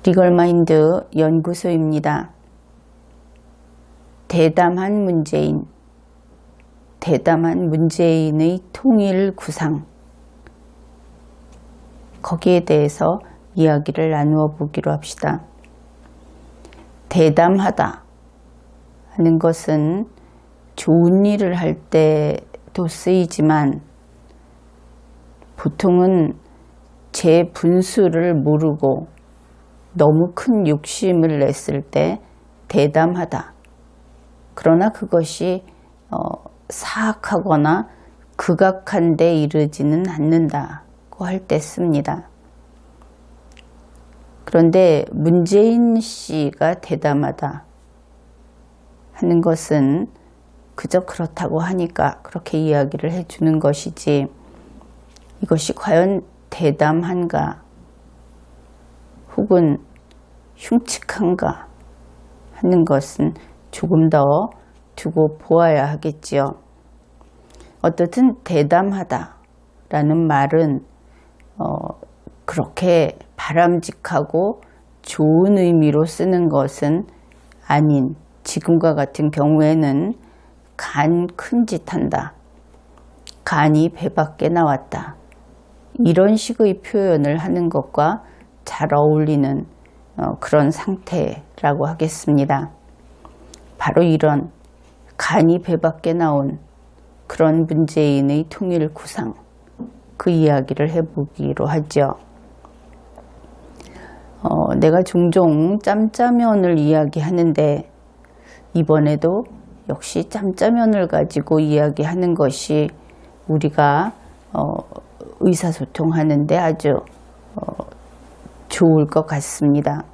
리걸마인드 연구소입니다. 대담한 문재인의 통일 구상, 거기에 대해서 이야기를 나누어 보기로 합시다. 대담하다 하는 것은 좋은 일을 할 때도 쓰이지만 보통은 제 분수를 모르고 너무 큰 욕심을 냈을 때 대담하다. 그러나 그것이 사악하거나 극악한 데 이르지는 않는다고 할 때 씁니다. 그런데 문재인 씨가 대담하다 하는 것은 그저 그렇다고 하니까 그렇게 이야기를 해주는 것이지, 이것이 과연 대담한가 혹은 흉측한가 하는 것은 조금 더 두고 보아야 하겠지요. 어떻든 대담하다라는 말은 그렇게 바람직하고 좋은 의미로 쓰는 것은 아닌, 지금과 같은 경우에는 간 큰 짓 한다, 간이 배 밖에 나왔다, 이런 식의 표현을 하는 것과 잘 어울리는 그런 상태라고 하겠습니다. 바로 이런 간이 배 밖에 나온 그런 문재인의 통일 구상, 그 이야기를 해보기로 하죠. 내가 종종 짬짜면을 이야기하는데 이번에도 역시 짬짜면을 가지고 이야기하는 것이 우리가 의사소통하는데 아주 좋을 것 같습니다.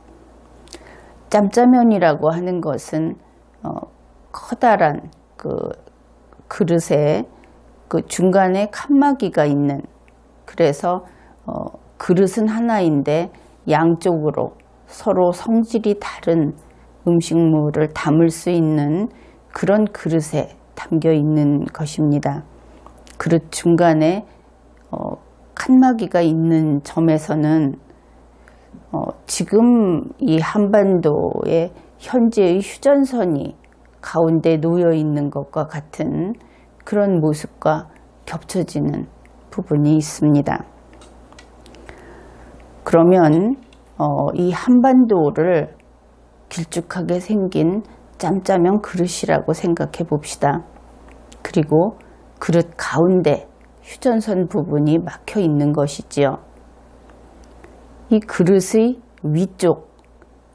짬짜면이라고 하는 것은 커다란 그 그릇에 그 중간에 칸막이가 있는, 그래서 그릇은 하나인데 양쪽으로 서로 성질이 다른 음식물을 담을 수 있는 그런 그릇에 담겨 있는 것입니다. 그릇 중간에 칸막이가 있는 점에서는 지금 이 한반도의 현재의 휴전선이 가운데 놓여 있는 것과 같은 그런 모습과 겹쳐지는 부분이 있습니다. 그러면 이 한반도를 길쭉하게 생긴 짬짜면 그릇이라고 생각해 봅시다. 그리고 그릇 가운데 휴전선 부분이 막혀 있는 것이지요. 이 그릇의 위쪽,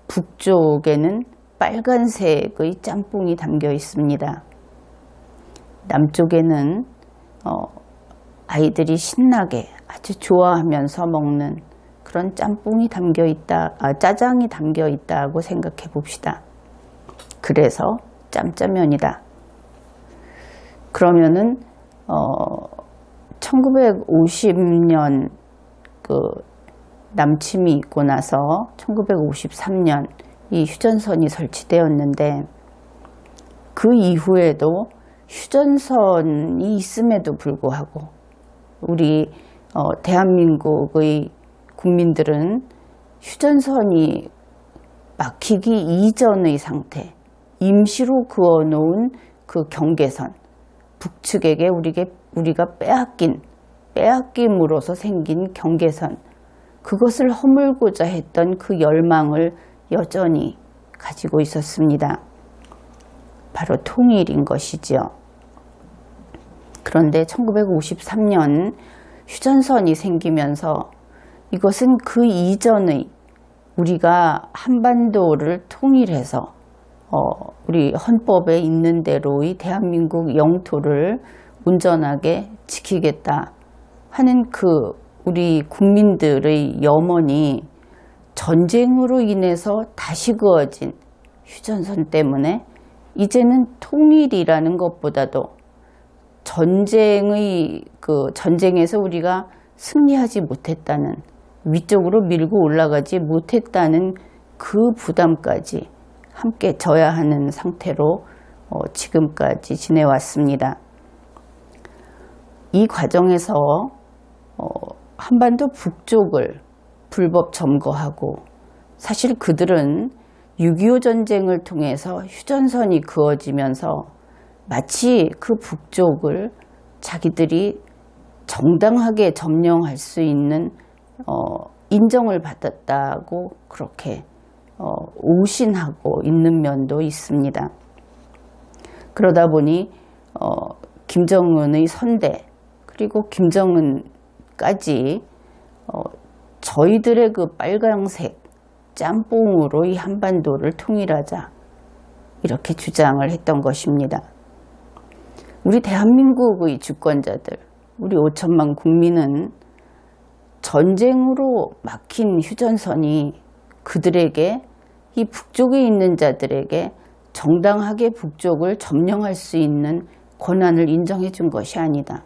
북쪽에는 빨간색의 짬뽕이 담겨 있습니다. 남쪽에는 아이들이 신나게 아주 좋아하면서 먹는 그런 짬뽕이 담겨 있다, 짜장이 담겨 있다고 생각해 봅시다. 그래서 짬짜면이다. 그러면은 1950년 그 남침이 있고 나서 1953년 이 휴전선이 설치되었는데, 그 이후에도 휴전선이 있음에도 불구하고 우리 대한민국의 국민들은 휴전선이 막히기 이전의 상태, 임시로 그어놓은 그 경계선, 북측에게 우리가 빼앗김으로써 생긴 경계선, 그것을 허물고자 했던 그 열망을 여전히 가지고 있었습니다. 바로 통일인 것이지요. 그런데 1953년 휴전선이 생기면서 이것은 그 이전의 우리가 한반도를 통일해서 우리 헌법에 있는 대로의 대한민국 영토를 온전하게 지키겠다 하는 그 우리 국민들의 염원이 전쟁으로 인해서 다시 그어진 휴전선 때문에 이제는 통일이라는 것보다도 전쟁에서 우리가 승리하지 못했다는, 위쪽으로 밀고 올라가지 못했다는 그 부담까지 함께 져야 하는 상태로 지금까지 지내왔습니다. 이 과정에서 한반도 북쪽을 불법 점거하고 사실 그들은 6.25 전쟁을 통해서 휴전선이 그어지면서 마치 그 북쪽을 자기들이 정당하게 점령할 수 있는 인정을 받았다고 그렇게 오신하고 있는 면도 있습니다. 그러다 보니 김정은의 선대 그리고 김정은까지 저희들의 그 빨강색 짬뽕으로 이 한반도를 통일하자 이렇게 주장을 했던 것입니다. 우리 대한민국의 주권자들, 우리 5천만 국민은 전쟁으로 막힌 휴전선이 그들에게 이 북쪽에 있는 자들에게 정당하게 북쪽을 점령할 수 있는 권한을 인정해 준 것이 아니다.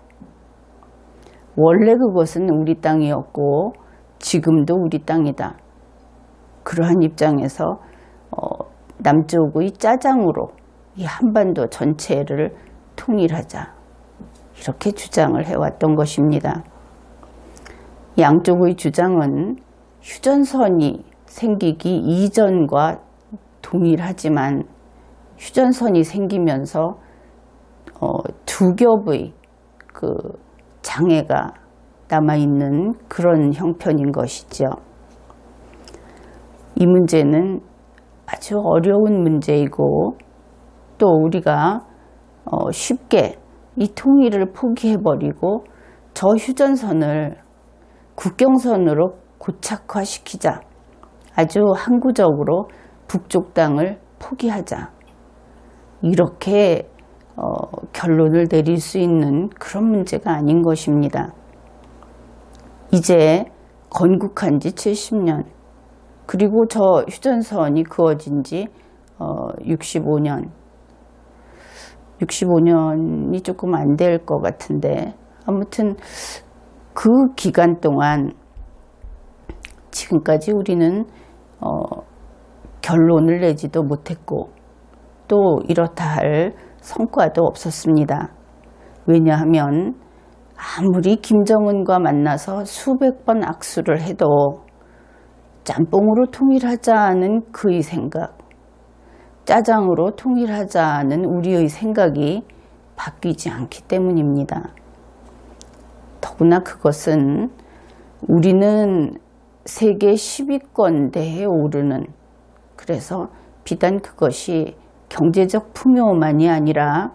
원래 그것은 우리 땅이었고 지금도 우리 땅이다. 그러한 입장에서 남쪽의 짜장으로 이 한반도 전체를 통일하자 이렇게 주장을 해왔던 것입니다. 양쪽의 주장은 휴전선이 생기기 이전과 동일하지만 휴전선이 생기면서 두 겹의 그 장애가 남아있는 그런 형편인 것이죠. 이 문제는 아주 어려운 문제이고 또 우리가 쉽게 이 통일을 포기해버리고 저 휴전선을 국경선으로 고착화시키자. 아주 항구적으로 북쪽 땅을 포기하자. 이렇게 결론을 내릴 수 있는 그런 문제가 아닌 것입니다. 이제 건국한 지 70년 그리고 저 휴전선이 그어진 지 65년이 조금 안 될 것 같은데 아무튼 그 기간 동안 지금까지 우리는 결론을 내지도 못했고 또 이렇다 할 성과도 없었습니다. 왜냐하면 아무리 김정은과 만나서 수백 번 악수를 해도 짬뽕으로 통일하자는 그의 생각, 짜장으로 통일하자는 우리의 생각이 바뀌지 않기 때문입니다. 더구나 그것은 우리는 세계 10위권 대에 오르는, 그래서 비단 그것이 경제적 풍요만이 아니라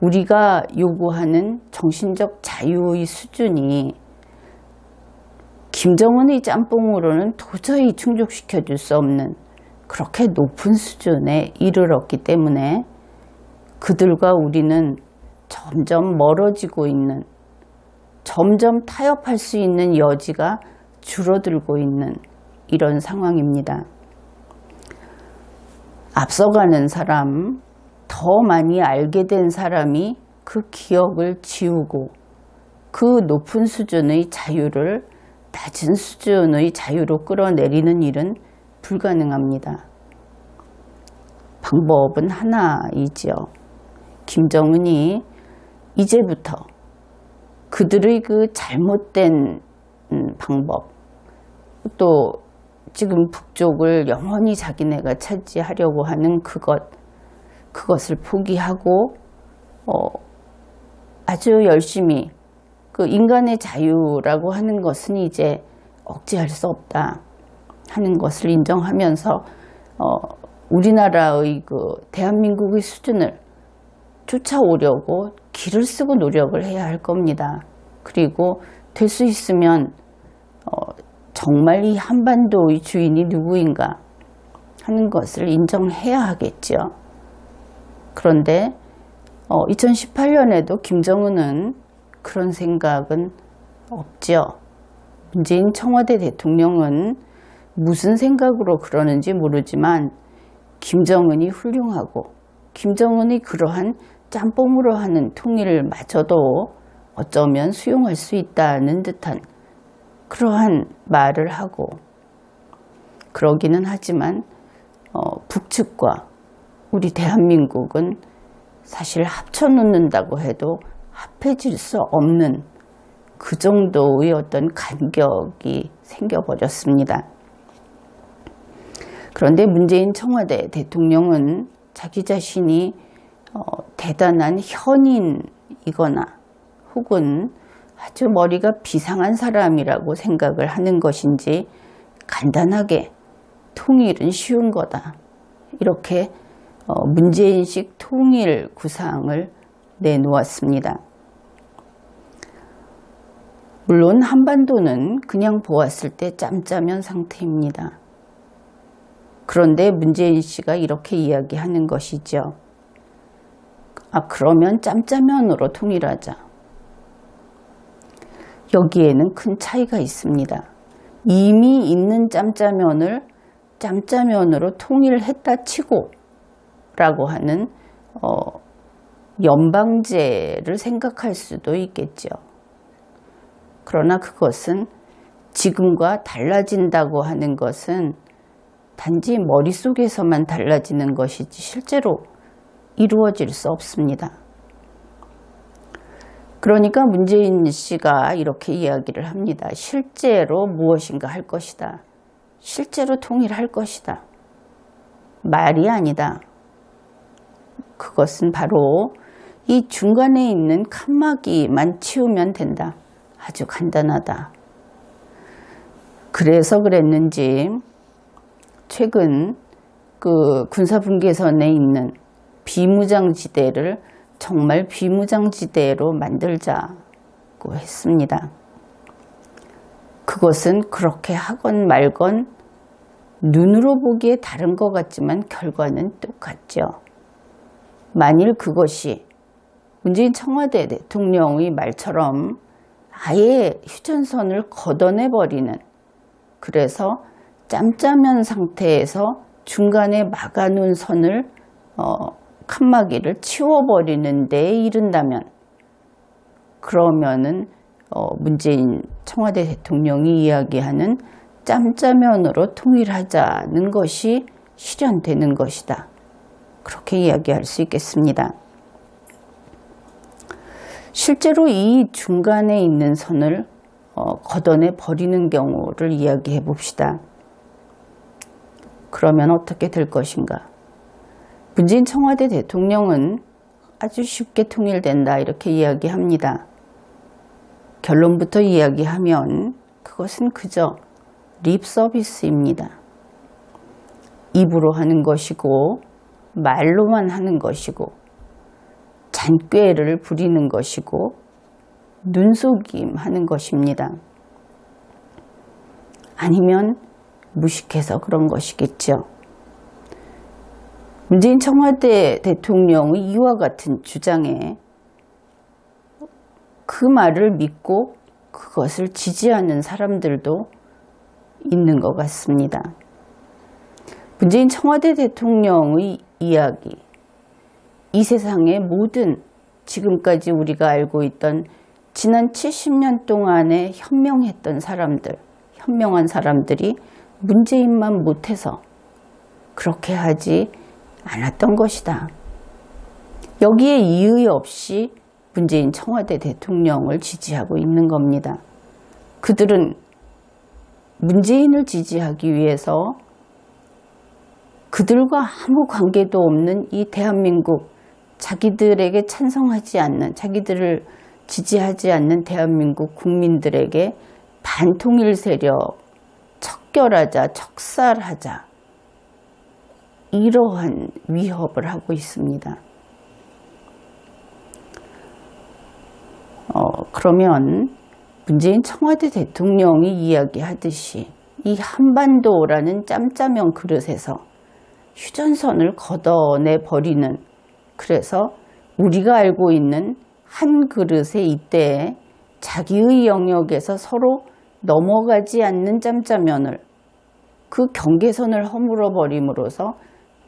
우리가 요구하는 정신적 자유의 수준이 김정은의 짬뽕으로는 도저히 충족시켜 줄 수 없는 그렇게 높은 수준에 이르렀기 때문에 그들과 우리는 점점 멀어지고 있는, 점점 타협할 수 있는 여지가 줄어들고 있는 이런 상황입니다. 앞서가는 사람, 더 많이 알게 된 사람이 그 기억을 지우고 그 높은 수준의 자유를 낮은 수준의 자유로 끌어내리는 일은 불가능합니다. 방법은 하나이지요. 김정은이 이제부터 그들의 그 잘못된 방법, 또 지금 북쪽을 영원히 자기네가 차지하려고 하는 그것을 포기하고 아주 열심히 그 인간의 자유라고 하는 것은 이제 억제할 수 없다 하는 것을 인정하면서 우리나라의 그 대한민국의 수준을 쫓아오려고 길을 쓰고 노력을 해야 할 겁니다. 그리고 될 수 있으면 정말 이 한반도의 주인이 누구인가 하는 것을 인정해야 하겠죠. 그런데 2018년에도 김정은은 그런 생각은 없죠. 문재인 청와대 대통령은 무슨 생각으로 그러는지 모르지만 김정은이 훌륭하고 김정은이 그러한 짬뽕으로 하는 통일을 마저도 어쩌면 수용할 수 있다는 듯한 그러한 말을 하고 그러기는 하지만 북측과 우리 대한민국은 사실 합쳐놓는다고 해도 합해질 수 없는 그 정도의 어떤 간격이 생겨버렸습니다. 그런데 문재인 청와대 대통령은 자기 자신이 대단한 현인이거나 혹은 아주 머리가 비상한 사람이라고 생각을 하는 것인지 간단하게 통일은 쉬운 거다. 이렇게 문재인식 통일 구상을 내놓았습니다. 물론 한반도는 그냥 보았을 때 짬짜면 상태입니다. 그런데 문재인 씨가 이렇게 이야기하는 것이죠. 그러면 짬짜면으로 통일하자. 여기에는 큰 차이가 있습니다. 이미 있는 짬짜면을 짬짜면으로 통일했다 치고 라고 하는 연방제를 생각할 수도 있겠죠. 그러나 그것은 지금과 달라진다고 하는 것은 단지 머릿속에서만 달라지는 것이지 실제로 이루어질 수 없습니다. 그러니까 문재인 씨가 이렇게 이야기를 합니다. 실제로 무엇인가 할 것이다. 실제로 통일할 것이다. 말이 아니다. 그것은 바로 이 중간에 있는 칸막이만 치우면 된다. 아주 간단하다. 그래서 그랬는지 최근 그 군사분계선에 있는 비무장지대를 정말 비무장지대로 만들자고 했습니다. 그것은 그렇게 하건 말건 눈으로 보기에 다른 것 같지만 결과는 똑같죠. 만일 그것이 문재인 청와대 대통령의 말처럼 아예 휴전선을 걷어내버리는, 그래서 짬짜면 상태에서 중간에 막아놓은 선을 칸막이를 치워버리는 데 이른다면, 그러면은 문재인 청와대 대통령이 이야기하는 짬짜면으로 통일하자는 것이 실현되는 것이다. 그렇게 이야기할 수 있겠습니다. 실제로 이 중간에 있는 선을 걷어내 버리는 경우를 이야기해 봅시다. 그러면 어떻게 될 것인가? 문재인 청와대 대통령은 아주 쉽게 통일된다 이렇게 이야기합니다. 결론부터 이야기하면 그것은 그저 립 서비스입니다. 입으로 하는 것이고 말로만 하는 것이고 잔꾀를 부리는 것이고 눈속임 하는 것입니다. 아니면 무식해서 그런 것이겠죠. 문재인 청와대 대통령의 이와 같은 주장에 그 말을 믿고 그것을 지지하는 사람들도 있는 것 같습니다. 문재인 청와대 대통령의 이야기, 이 세상의 모든 지금까지 우리가 알고 있던 지난 70년 동안에 현명했던 사람들, 현명한 사람들이 문재인만 못해서 그렇게 하지 않았던 것이다. 여기에 이의 없이 문재인 청와대 대통령을 지지하고 있는 겁니다. 그들은 문재인을 지지하기 위해서 그들과 아무 관계도 없는 이 대한민국, 자기들에게 찬성하지 않는, 자기들을 지지하지 않는 대한민국 국민들에게 반통일 세력, 척결하자, 척살하자, 이러한 위협을 하고 있습니다. 그러면 문재인 청와대 대통령이 이야기하듯이 이 한반도라는 짬짜면 그릇에서 휴전선을 걷어내 버리는, 그래서 우리가 알고 있는 한 그릇의 이때에 자기의 영역에서 서로 넘어가지 않는 짬짜면을, 그 경계선을 허물어 버림으로써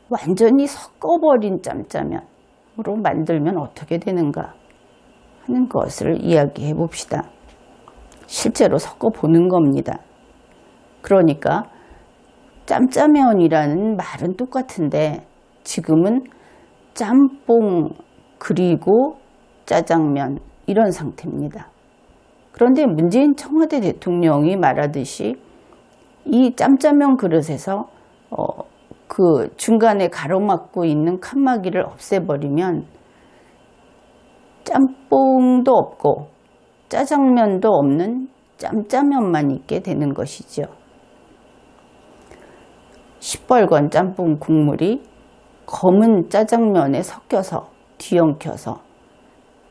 완전히 섞어버린 짬짜면으로 만들면 어떻게 되는가 하는 것을 이야기해 봅시다. 실제로 섞어보는 겁니다. 그러니까 짬짜면이라는 말은 똑같은데 지금은 짬뽕 그리고 짜장면 이런 상태입니다. 그런데 문재인 청와대 대통령이 말하듯이 이 짬짜면 그릇에서 그 중간에 가로막고 있는 칸막이를 없애버리면 짬뽕도 없고 짜장면도 없는 짬짜면만 있게 되는 것이죠. 시뻘건 짬뽕 국물이 검은 짜장면에 섞여서 뒤엉켜서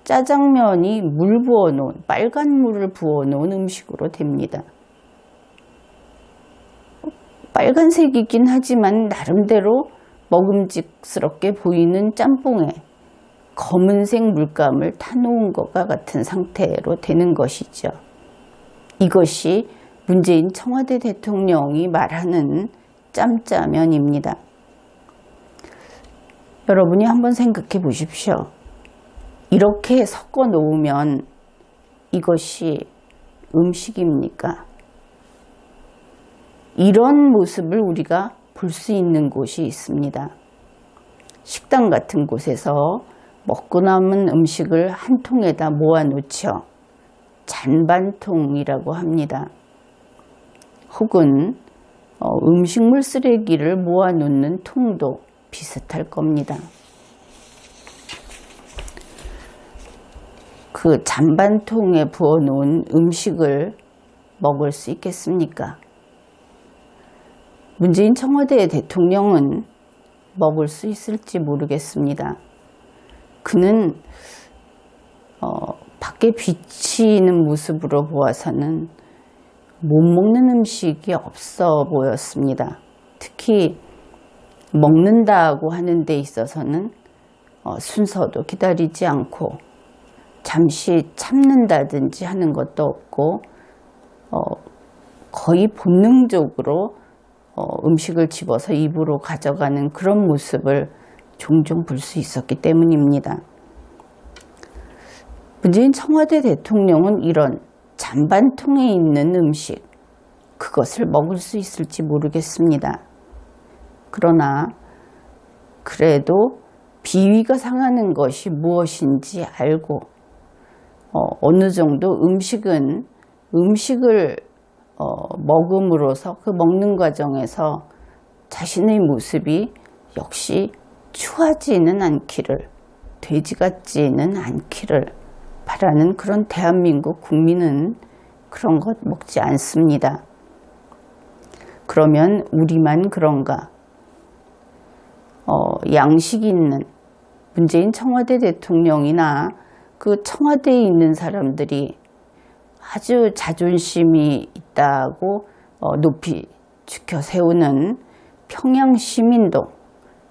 짜장면이 물 부어놓은 빨간 물을 부어놓은 음식으로 됩니다. 빨간색이긴 하지만 나름대로 먹음직스럽게 보이는 짬뽕에 검은색 물감을 타놓은 것과 같은 상태로 되는 것이죠. 이것이 문재인 청와대 대통령이 말하는 짬짜면입니다. 여러분이 한번 생각해 보십시오. 이렇게 섞어 놓으면 이것이 음식입니까? 이런 모습을 우리가 볼 수 있는 곳이 있습니다. 식당 같은 곳에서 먹고 남은 음식을 한 통에다 모아놓죠. 잔반통이라고 합니다. 혹은 음식물 쓰레기를 모아놓는 통도 비슷할 겁니다. 그 잔반통에 부어놓은 음식을 먹을 수 있겠습니까? 문재인 청와대 대통령은 먹을 수 있을지 모르겠습니다. 그는 밖에 비치는 모습으로 보아서는 못 먹는 음식이 없어 보였습니다. 특히 먹는다고 하는 데 있어서는 순서도 기다리지 않고 잠시 참는다든지 하는 것도 없고 거의 본능적으로 음식을 집어서 입으로 가져가는 그런 모습을 종종 볼 수 있었기 때문입니다. 문재인 청와대 대통령은 이런 잔반통에 있는 음식, 그것을 먹을 수 있을지 모르겠습니다. 그러나 그래도 비위가 상하는 것이 무엇인지 알고 어느 정도 음식을 먹음으로써 그 먹는 과정에서 자신의 모습이 역시 추하지는 않기를, 돼지 같지는 않기를 바라는 그런 대한민국 국민은 그런 것 먹지 않습니다. 그러면 우리만 그런가? 양식 있는 문재인 청와대 대통령이나 그 청와대에 있는 사람들이 아주 자존심이 있다고 높이 지켜 세우는 평양 시민도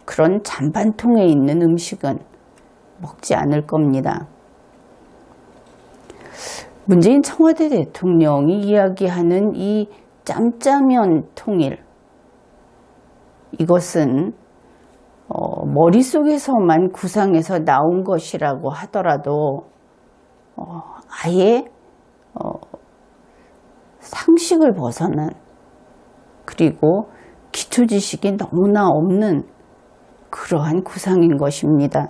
그런 잔반통에 있는 음식은 먹지 않을 겁니다. 문재인 청와대 대통령이 이야기하는 이 짬짜면 통일, 이것은 머릿속에서만 구상해서 나온 것이라고 하더라도 아예 상식을 벗어난, 그리고 기초지식이 너무나 없는 그러한 구상인 것입니다.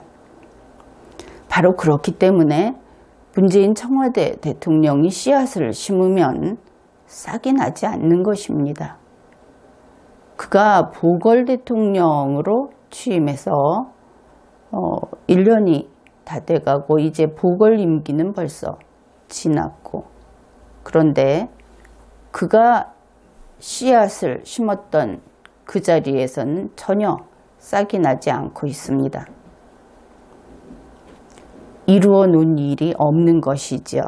바로 그렇기 때문에 문재인 청와대 대통령이 씨앗을 심으면 싹이 나지 않는 것입니다. 그가 보궐 대통령으로 취임해서 1년이 다 돼가고 이제 보궐 임기는 벌써 지났고, 그런데 그가 씨앗을 심었던 그 자리에서는 전혀 싹이 나지 않고 있습니다. 이루어 놓은 일이 없는 것이지요.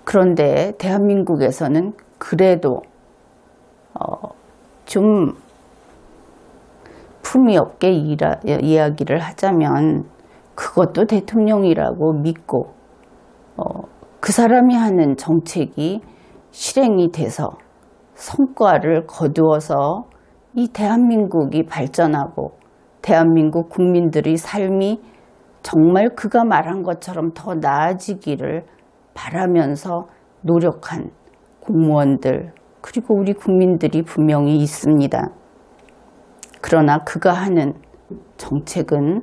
그런데 대한민국에서는 그래도 좀 품위 없게 이야기를 하자면 그것도 대통령이라고 믿고 그 사람이 하는 정책이 실행이 돼서 성과를 거두어서 이 대한민국이 발전하고 대한민국 국민들의 삶이 정말 그가 말한 것처럼 더 나아지기를 바라면서 노력한 공무원들, 그리고 우리 국민들이 분명히 있습니다. 그러나 그가 하는 정책은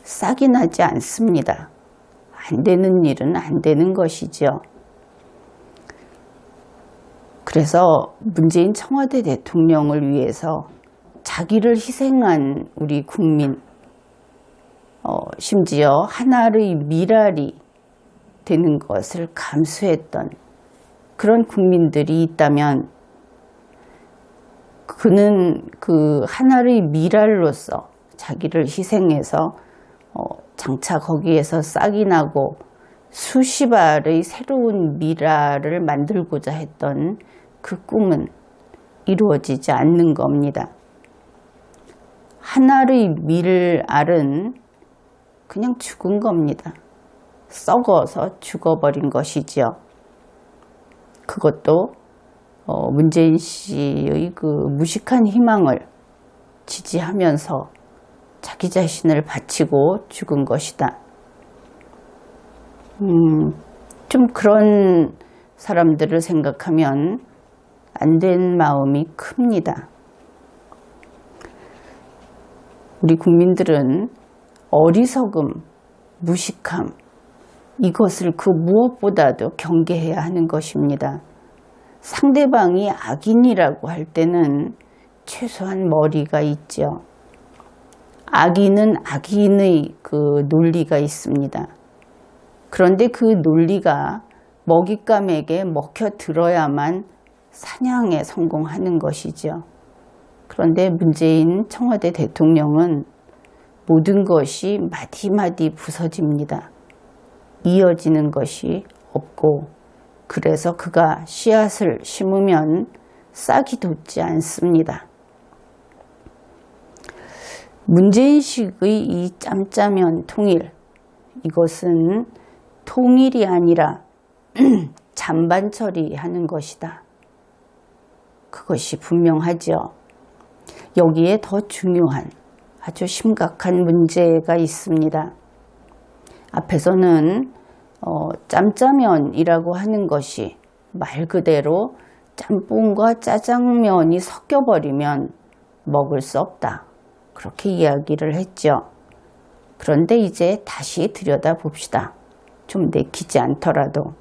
싹이 나지 않습니다. 안 되는 일은 안 되는 것이죠. 그래서 문재인 청와대 대통령을 위해서 자기를 희생한 우리 국민, 심지어 하나의 미랄이 되는 것을 감수했던 그런 국민들이 있다면 그는 그 하나의 미랄로서 자기를 희생해서 장차 거기에서 싹이 나고 수십 알의 새로운 미랄을 만들고자 했던 그 꿈은 이루어지지 않는 겁니다. 하나의 밀알은 그냥 죽은 겁니다. 썩어서 죽어버린 것이지요. 그것도 문재인 씨의 그 무식한 희망을 지지하면서 자기 자신을 바치고 죽은 것이다. 좀 그런 사람들을 생각하면 안 된 마음이 큽니다. 우리 국민들은 어리석음, 무식함, 이것을 그 무엇보다도 경계해야 하는 것입니다. 상대방이 악인이라고 할 때는 최소한 머리가 있죠. 악인은 악인의 그 논리가 있습니다. 그런데 그 논리가 먹잇감에게 먹혀 들어야만 사냥에 성공하는 것이죠. 그런데 문재인 청와대 대통령은 모든 것이 마디마디 부서집니다. 이어지는 것이 없고, 그래서 그가 씨앗을 심으면 싹이 돋지 않습니다. 문재인식의 이 짬짜면 통일, 이것은 통일이 아니라 잔반 처리하는 것이다. 그것이 분명하죠. 여기에 더 중요한 아주 심각한 문제가 있습니다. 앞에서는 짬짜면이라고 하는 것이 말 그대로 짬뽕과 짜장면이 섞여버리면 먹을 수 없다. 그렇게 이야기를 했죠. 그런데 이제 다시 들여다봅시다. 좀 내키지 않더라도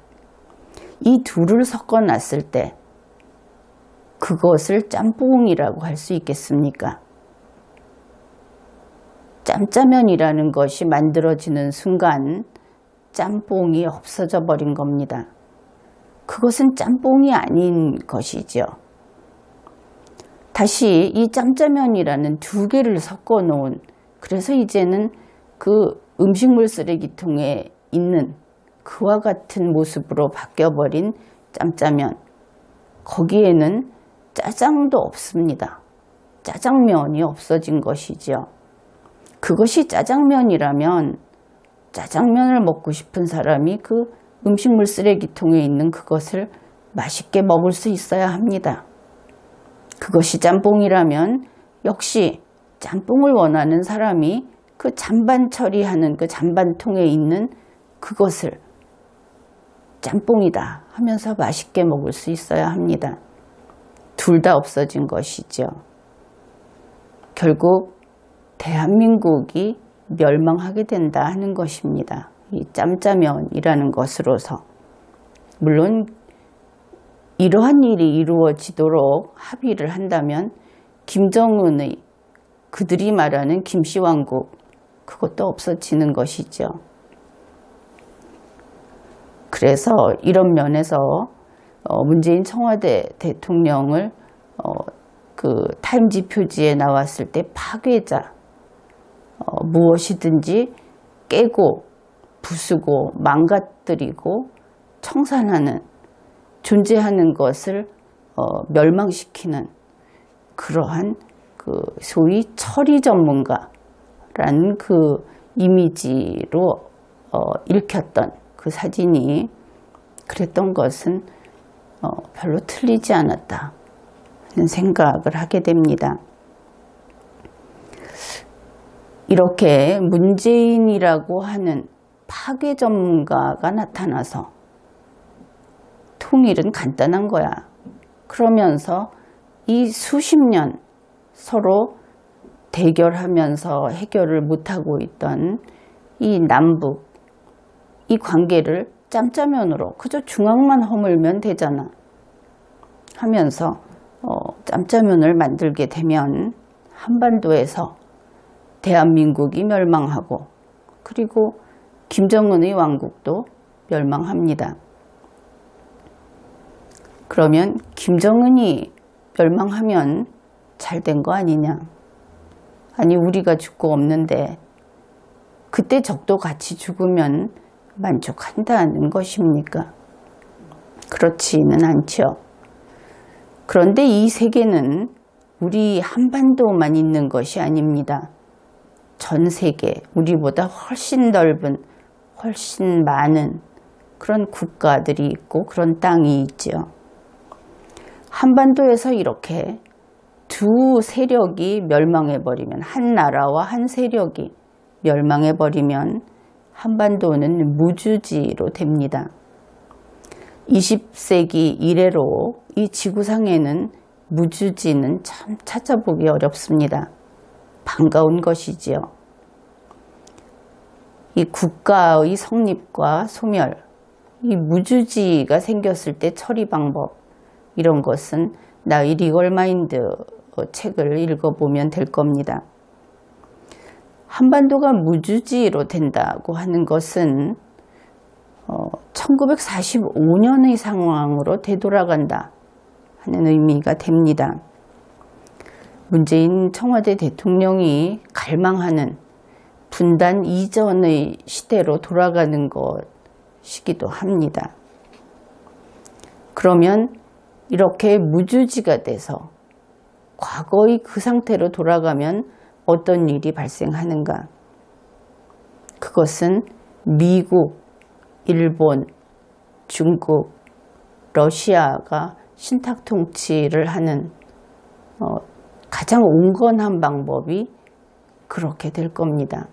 이 둘을 섞어놨을 때 그것을 짬뽕이라고 할 수 있겠습니까? 짬짜면이라는 것이 만들어지는 순간 짬뽕이 없어져 버린 겁니다. 그것은 짬뽕이 아닌 것이죠. 다시 이 짬짜면이라는 두 개를 섞어 놓은, 그래서 이제는 그 음식물 쓰레기통에 있는 그와 같은 모습으로 바뀌어버린 짬짜면, 거기에는 짜장도 없습니다. 짜장면이 없어진 것이죠. 그것이 짜장면이라면 짜장면을 먹고 싶은 사람이 그 음식물 쓰레기통에 있는 그것을 맛있게 먹을 수 있어야 합니다. 그것이 짬뽕이라면 역시 짬뽕을 원하는 사람이 그 잔반 처리하는 그 잔반통에 있는 그것을 짬뽕이다 하면서 맛있게 먹을 수 있어야 합니다. 둘 다 없어진 것이죠. 결국 대한민국이 멸망하게 된다 하는 것입니다. 이 짬짜면이라는 것으로서. 물론 이러한 일이 이루어지도록 합의를 한다면 김정은의 그들이 말하는 김씨왕국, 그것도 없어지는 것이죠. 그래서 이런 면에서 문재인 청와대 대통령을 그 타임지 표지에 나왔을 때 파괴자, 무엇이든지 깨고 부수고 망가뜨리고 청산하는, 존재하는 것을 멸망시키는 그러한 그 소위 처리 전문가라는 그 이미지로 읽혔던 그 사진이 그랬던 것은 별로 틀리지 않았다 하는 생각을 하게 됩니다. 이렇게 문재인이라고 하는 파괴 전문가가 나타나서 통일은 간단한 거야. 그러면서 이 수십 년 서로 대결하면서 해결을 못하고 있던 이 남북, 이 관계를 짬짜면으로 그저 중앙만 허물면 되잖아. 하면서 짬짜면을 만들게 되면 한반도에서 대한민국이 멸망하고 그리고 김정은의 왕국도 멸망합니다. 그러면 김정은이 멸망하면 잘된 거 아니냐? 아니 우리가 죽고 없는데 그때 적도 같이 죽으면 만족한다는 것입니까? 그렇지는 않죠. 그런데 이 세계는 우리 한반도만 있는 것이 아닙니다. 전 세계, 우리보다 훨씬 넓은, 훨씬 많은 그런 국가들이 있고 그런 땅이 있죠. 한반도에서 이렇게 두 세력이 멸망해버리면, 한 나라와 한 세력이 멸망해버리면 한반도는 무주지로 됩니다. 20세기 이래로 이 지구상에는 무주지는 참 찾아보기 어렵습니다. 반가운 것이지요. 이 국가의 성립과 소멸, 이 무주지가 생겼을 때 처리 방법, 이런 것은 나의 리걸마인드 책을 읽어보면 될 겁니다. 한반도가 무주지로 된다고 하는 것은 1945년의 상황으로 되돌아간다 하는 의미가 됩니다. 문재인 청와대 대통령이 갈망하는 분단 이전의 시대로 돌아가는 것이기도 합니다. 그러면 이렇게 무주지가 돼서 과거의 그 상태로 돌아가면 어떤 일이 발생하는가? 그것은 미국, 일본, 중국, 러시아가 신탁 통치를 하는 가장 온건한 방법이 그렇게 될 겁니다.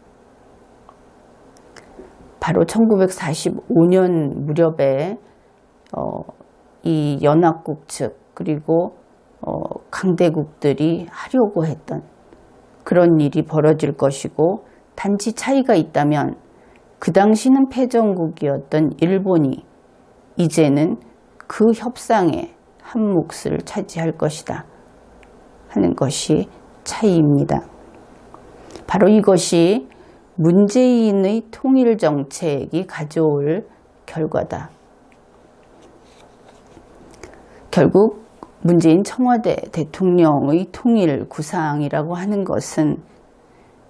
바로 1945년 무렵에 이 연합국 측 그리고 강대국들이 하려고 했던 그런 일이 벌어질 것이고, 단지 차이가 있다면 그 당시는 패전국이었던 일본이 이제는 그 협상에 한 몫을 차지할 것이다 하는 것이 차이입니다. 바로 이것이 문재인의 통일정책이 가져올 결과다. 결국 문재인 청와대 대통령의 통일 구상이라고 하는 것은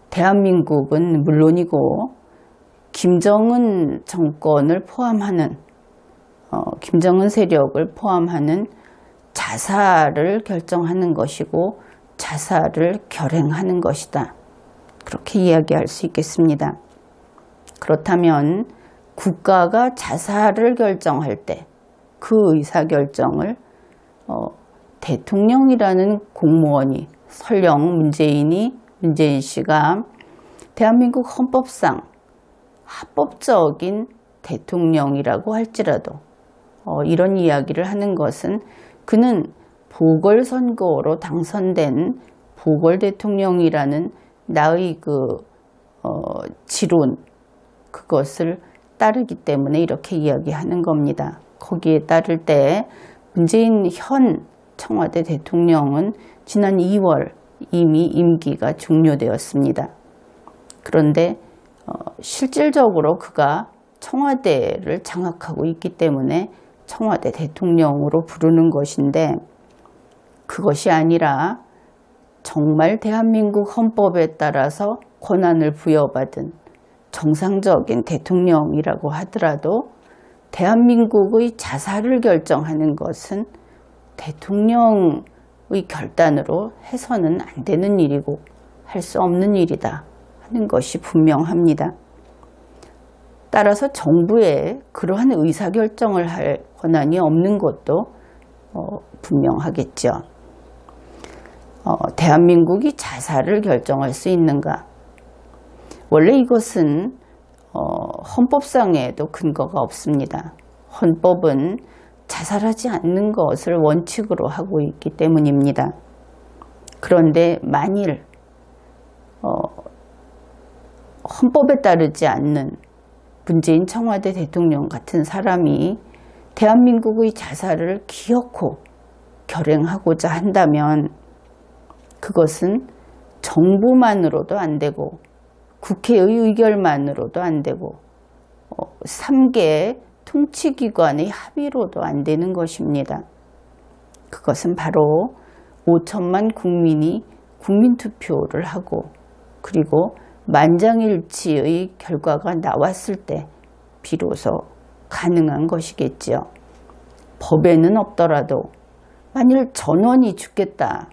대한민국은 물론이고 김정은 정권을 포함하는 김정은 세력을 포함하는 자살을 결정하는 것이고 자살을 결행하는 것이다. 그렇게 이야기할 수 있겠습니다. 그렇다면 국가가 자살을 결정할 때 그 의사결정을 대통령이라는 공무원이, 설령 문재인 씨가 대한민국 헌법상 합법적인 대통령이라고 할지라도 이런 이야기를 하는 것은 그는 보궐선거로 당선된 보궐대통령이라는 나의 지론, 그것을 따르기 때문에 이렇게 이야기하는 겁니다. 거기에 따를 때 문재인 현 청와대 대통령은 지난 2월 이미 임기가 종료되었습니다. 그런데 실질적으로 그가 청와대를 장악하고 있기 때문에 청와대 대통령으로 부르는 것인데, 그것이 아니라 정말 대한민국 헌법에 따라서 권한을 부여받은 정상적인 대통령이라고 하더라도 대한민국의 자살을 결정하는 것은 대통령의 결단으로 해서는 안 되는 일이고 할 수 없는 일이다 하는 것이 분명합니다. 따라서 정부에 그러한 의사결정을 할 권한이 없는 것도 분명하겠죠. 대한민국이 자살을 결정할 수 있는가? 원래 이것은 헌법상에도 근거가 없습니다. 헌법은 자살하지 않는 것을 원칙으로 하고 있기 때문입니다. 그런데 만일 헌법에 따르지 않는 문재인 청와대 대통령 같은 사람이 대한민국의 자살을 기어코 결행하고자 한다면 그것은 정부만으로도 안 되고 국회의 의결만으로도 안 되고 3개 통치기관의 합의로도 안 되는 것입니다. 그것은 바로 5천만 국민이 국민투표를 하고 그리고 만장일치의 결과가 나왔을 때 비로소 가능한 것이겠지요. 법에는 없더라도 만일 전원이 죽겠다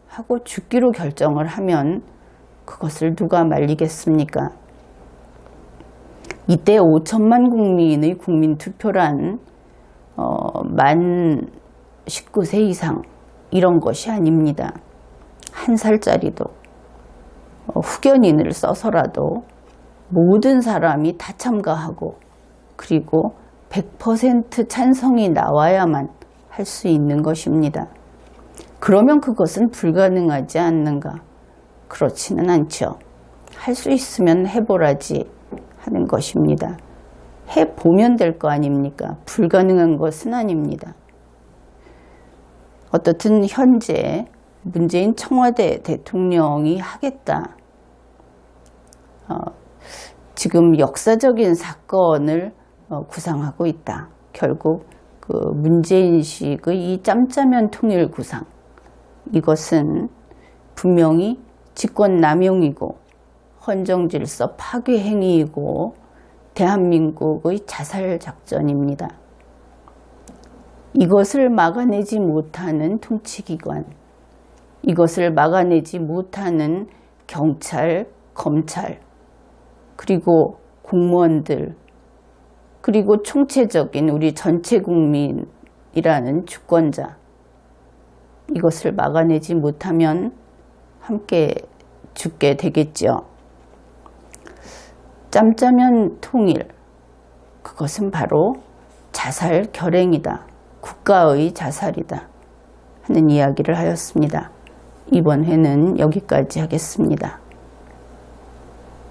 하고 죽기로 결정을 하면 그것을 누가 말리겠습니까? 이때 5천만 국민의 국민투표란 만 19세 이상 이런 것이 아닙니다. 1살짜리도 후견인을 써서라도 모든 사람이 다 참가하고 그리고 100% 찬성이 나와야만 할 수 있는 것입니다. 그러면 그것은 불가능하지 않는가? 그렇지는 않죠. 할 수 있으면 해보라지 하는 것입니다. 해보면 될 거 아닙니까? 불가능한 것은 아닙니다. 어떻든 현재 문재인 청와대 대통령이 하겠다. 지금 역사적인 사건을 구상하고 있다. 결국 그 문재인식의 이 짬짜면 통일 구상, 이것은 분명히 직권남용이고 헌정질서 파괴 행위이고 대한민국의 자살작전입니다. 이것을 막아내지 못하는 통치기관, 이것을 막아내지 못하는 경찰, 검찰, 그리고 공무원들, 그리고 총체적인 우리 전체 국민이라는 주권자, 이것을 막아내지 못하면 함께 죽게 되겠죠. 짬짜면 통일, 그것은 바로 자살 결행이다. 국가의 자살이다. 하는 이야기를 하였습니다. 이번 회는 여기까지 하겠습니다.